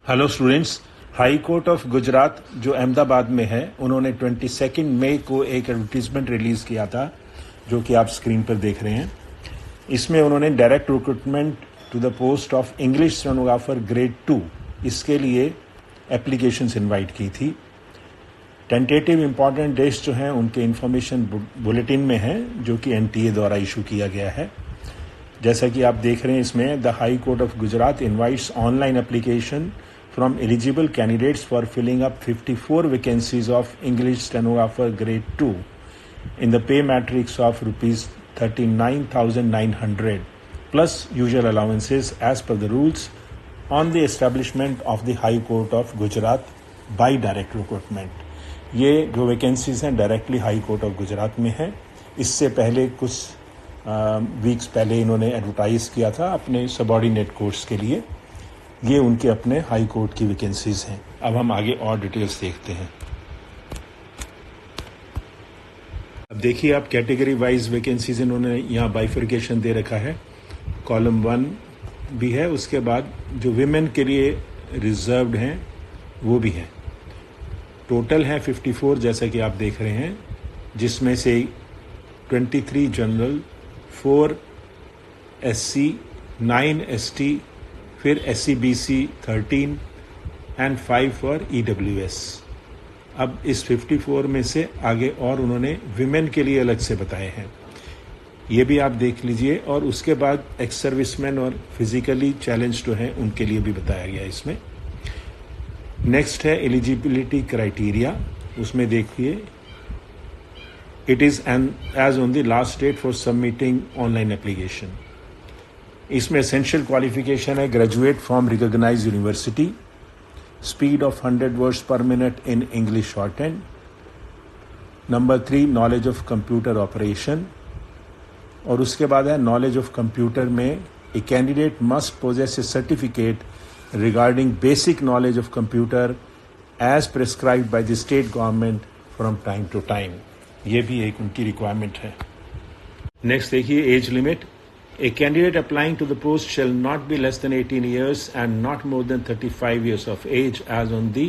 Hello students, high court of Gujarat जो अहमदाबाद में है, उन्होंने 22 मई को एक एडवर्टीजमेंट रिलीज किया था जो कि आप स्क्रीन पर देख रहे हैं। इसमें उन्होंने direct recruitment to the post of English stenographer grade 2 इसके लिए एप्लीकेशंस इनवाइट की थी। टेंटेटिव इंपॉर्टेंट डेट्स जो हैं उनके इंफॉर्मेशन बुलेटिन में है जो कि एनटीए द्वारा इशू किया गया है। जैसा कि आप देख रहे हैं, इसमें the high court of Gujarat invites online application from eligible candidates for filling up 54 vacancies of English stenographer grade 2 in the pay matrix of rupees 39,900 plus usual allowances as per the rules on the establishment of the High Court of Gujarat by direct recruitment। ये जो vacancies हैं directly high court of Gujarat में है। इससे पहले कुछ weeks पहले इन्होंने एडवर्टाइज किया था अपने सबऑर्डिनेट कोर्स के लिए। ये उनके अपने हाई कोर्ट की वैकेंसीज हैं। अब हम आगे और डिटेल्स देखते हैं। अब देखिए, आप कैटेगरी वाइज वैकेंसीज इन्होंने यहाँ बाइफर्केशन दे रखा है। कॉलम 1 भी है, उसके बाद जो विमेन के लिए रिजर्व्ड हैं वो भी हैं। टोटल हैं 54 जैसा कि आप देख रहे हैं, जिसमें से 23 जनरल, 4 SC, 9 ST, फिर SCBC 13 एंड 5 फॉर EWS। अब इस 54 में से आगे और उन्होंने विमेन के लिए अलग से बताए हैं, ये भी आप देख लीजिए। और उसके बाद एक्स सर्विसमैन और फिजिकली चैलेंज जो हैं उनके लिए भी बताया गया इसमें। नेक्स्ट है एलिजिबिलिटी क्राइटेरिया। उसमें देखिए, it is age on the last date for submitting online application. इसमें एसेंशियल क्वालिफिकेशन है graduate from recognised university, speed of 100 words per minute in English shorthand. Number 3, knowledge of computer operation. और उसके बाद है knowledge of computer में a candidate must possess a certificate regarding basic knowledge of computer as prescribed by the state government from time to time. ये भी एक उनकी requirement है। नेक्स्ट देखिए, age limit. A candidate applying to the post shall not be less than 18 years and not more than 35 years of age as on the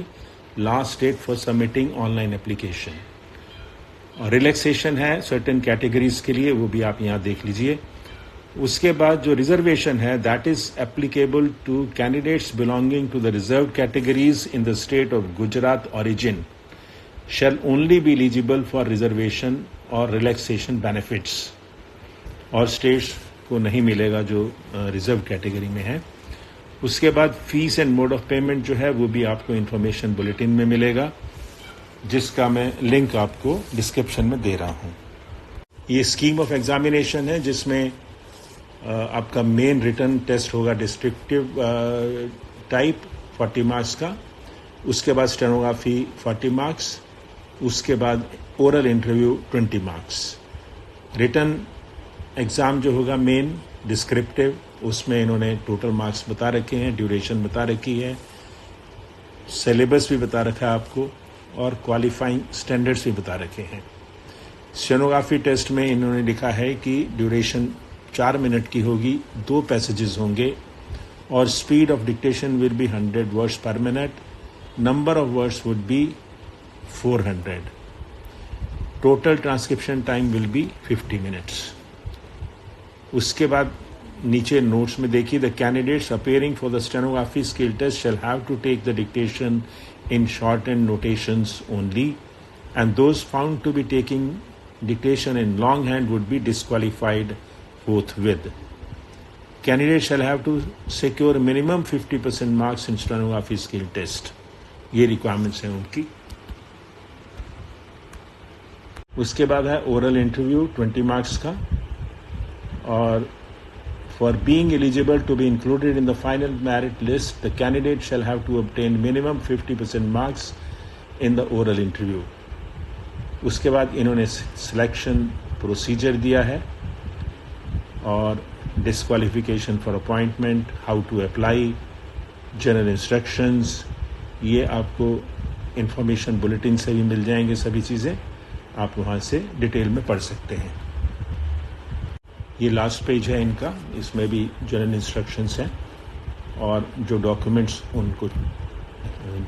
last date for submitting online application। और relaxation है certain categories के लिए, वो भी आप यहाँ देख लीजिए। उसके बाद जो रिजर्वेशन है, that is applicable to candidates belonging to the reserve categories in the state of Gujarat origin shall only be eligible for reservation और रिलैक्सेशन बेनिफिट्स। और स्टेट्स को नहीं मिलेगा जो रिजर्व कैटेगरी में है। उसके बाद fees and mode of payment जो है वो भी आपको इंफॉर्मेशन बुलेटिन में मिलेगा, जिसका मैं लिंक आपको डिस्क्रिप्शन में दे रहा हूँ। ये स्कीम ऑफ एग्जामिनेशन है जिसमें आपका मेन रिटन टेस्ट होगा डिस्क्रिप्टिव टाइप 40 मार्क्स का। उसके बाद स्टेनोग्राफी 40 मार्क्स। उसके बाद oral interview 20 marks. Written exam जो होगा मेन डिस्क्रिप्टिव, उसमें इन्होंने टोटल मार्क्स बता रखे हैं, ड्यूरेशन बता रखी है, सिलेबस भी बता रखा है आपको, और क्वालिफाइंग स्टैंडर्ड्स भी बता रखे हैं। स्टेनोग्राफी टेस्ट में इन्होंने लिखा है कि ड्यूरेशन 4 मिनट की होगी, 2 पैसेजेस होंगे, और speed of dictation will be 100 words per minute. Number of words would be 400। Total transcription time will be 50 minutes. उसके बाद नीचे नोट्स में देखिए, the candidates appearing for the stenography skill test shall have to take the dictation in shorthand notations only and those found to be taking dictation in longhand would be disqualified forthwith। Candidate shall have to secure minimum 50% marks in stenography skill test. ये requirements हैं उनकी। उसके बाद है oral interview 20 marks का। और for being eligible to be included in the final merit list, the candidate shall have to obtain minimum 50% marks in the oral interview। उसके बाद इन्होंने सिलेक्शन प्रोसीजर दिया है और disqualification for appointment, how to apply, general instructions, ये आपको information bulletin से भी मिल जाएंगे। सभी चीज़ें आप वहाँ से डिटेल में पढ़ सकते हैं। ये लास्ट पेज है इनका, इसमें भी जनरल इंस्ट्रक्शंस हैं। और जो डॉक्यूमेंट्स उनको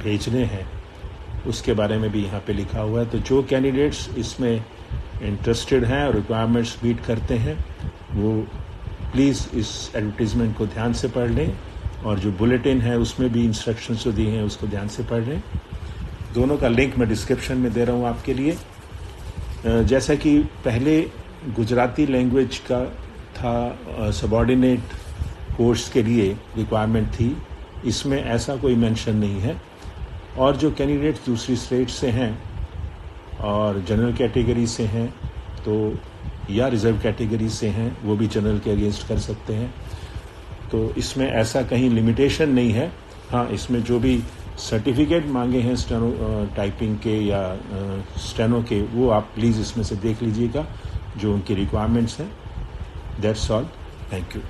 भेजने हैं उसके बारे में भी यहाँ पे लिखा हुआ है। तो जो कैंडिडेट्स इसमें इंटरेस्टेड हैं और रिक्वायरमेंट्स मीट करते हैं वो प्लीज़ इस एडवर्टीज़मेंट को ध्यान से पढ़ लें, और जो बुलेटिन है उसमें भी इंस्ट्रक्शंस जो दिए हैं उसको ध्यान से पढ़ लें। दोनों का लिंक मैं डिस्क्रिप्शन में दे रहा हूँ आपके लिए। जैसा कि पहले गुजराती लैंग्वेज का था सबॉर्डिनेट कोर्स के लिए रिक्वायरमेंट थी, इसमें ऐसा कोई मेंशन नहीं है। और जो कैंडिडेट्स दूसरी स्टेट से हैं और जनरल कैटेगरी से हैं तो या रिजर्व कैटेगरी से हैं वो भी जनरल के अगेंस्ट कर सकते हैं। तो इसमें ऐसा कहीं लिमिटेशन नहीं है। हाँ, इसमें जो भी सर्टिफिकेट मांगे हैं स्टेनो टाइपिंग के या स्टेनो के, वो आप प्लीज़ इसमें से देख लीजिएगा जो उनकी रिक्वायरमेंट्स हैं। That's all, thank you.